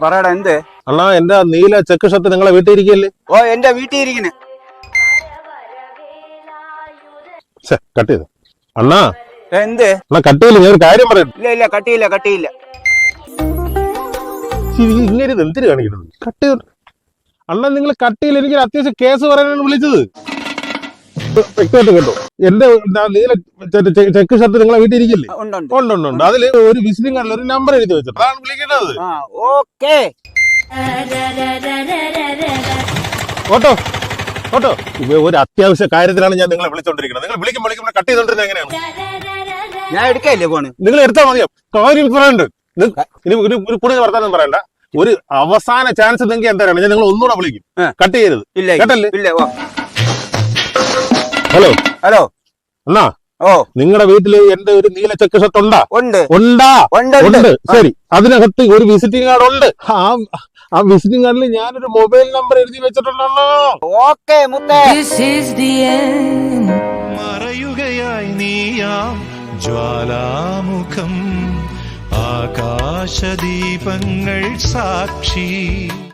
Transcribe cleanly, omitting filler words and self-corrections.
പറയടാ എന്ത്? അണ്ണാ എന്റെ നീല ചെക്ക് ഷർട്ട് നിങ്ങളെ വീട്ടിൽ ഇരിക്കല്ലേ? ഓ എന്റെ വീട്ടിൽ ഇരിക്കുന്നു. കട്ട് ചെയ്തു അണ്ണാ. എന്ത്? അണ്ണാ കട്ട് ചെയ്യില്ല, ഞാൻ ഒരു കാര്യം പറയാം. ഇല്ല കട്ടിയില്ല. ഇങ്ങനെ എന്തിനു കാണിക്കുന്നത്? കട്ട് ചെയ്തു അണ്ണാ, നിങ്ങൾ കട്ട് ചെയ്യില്ല. എനിക്ക് അത്യാവശ്യം കേസ് പറയാനാണ് വിളിച്ചത്. വ്യക്തമായിട്ട് കേട്ടോ, എന്റെ നീല ചെക്ക് ഷർട്ട് നിങ്ങളെ വീട്ടിൽ ഇരിക്കില്ലേ? ഉണ്ട്. അതില് ഒരു വിസിറ്റിംഗ് കാർഡിൽ ഒരു നമ്പർ എഴുതി വെച്ചിട്ട് അതാണ് വിളിക്കേണ്ടത്. ഓട്ടോ ഒരു അത്യാവശ്യ കാര്യത്തിലാണ് ഞാൻ നിങ്ങളെ വിളിച്ചോണ്ടിരിക്കുന്നത്. നിങ്ങൾ വിളിക്കുമ്പോൾ കട്ട് ചെയ്തോണ്ടിരുന്നത് എങ്ങനെയാണ്? ഞാൻ എടുക്കല്ലേ ഫോണ്? നിങ്ങൾ എടുത്താൽ മതിയോ? കാര്യം പറയണ്ട്. ഇനി ഒരു കൂടുതൽ വർത്താനം പറയണ്ട. ഒരു അവസാന ചാൻസ് നിങ്ങൾക്ക് എന്തായാലും ഞാൻ നിങ്ങൾ ഒന്നുകൂടെ വിളിക്കും. കട്ട് ചെയ്യരുത്. കേട്ടല്ലേ? ഹലോ അണ്ണാ, നിങ്ങളുടെ വീട്ടില് എന്റെ ഒരു നീല ചെക്ക് ഷർട്ട് ഉണ്ട്. ശരി, അതിനകത്ത് ഒരു വിസിറ്റിംഗ് കാർഡ് ഉണ്ട്. ആ വിസിറ്റിംഗ് കാർഡിൽ ഞാനൊരു മൊബൈൽ നമ്പർ എഴുതി വെച്ചിട്ടുണ്ടല്ലോ. മറയുകയായി നീയാം ജ്വാലാമുഖം, ആകാശദീപങ്ങൾ സാക്ഷി.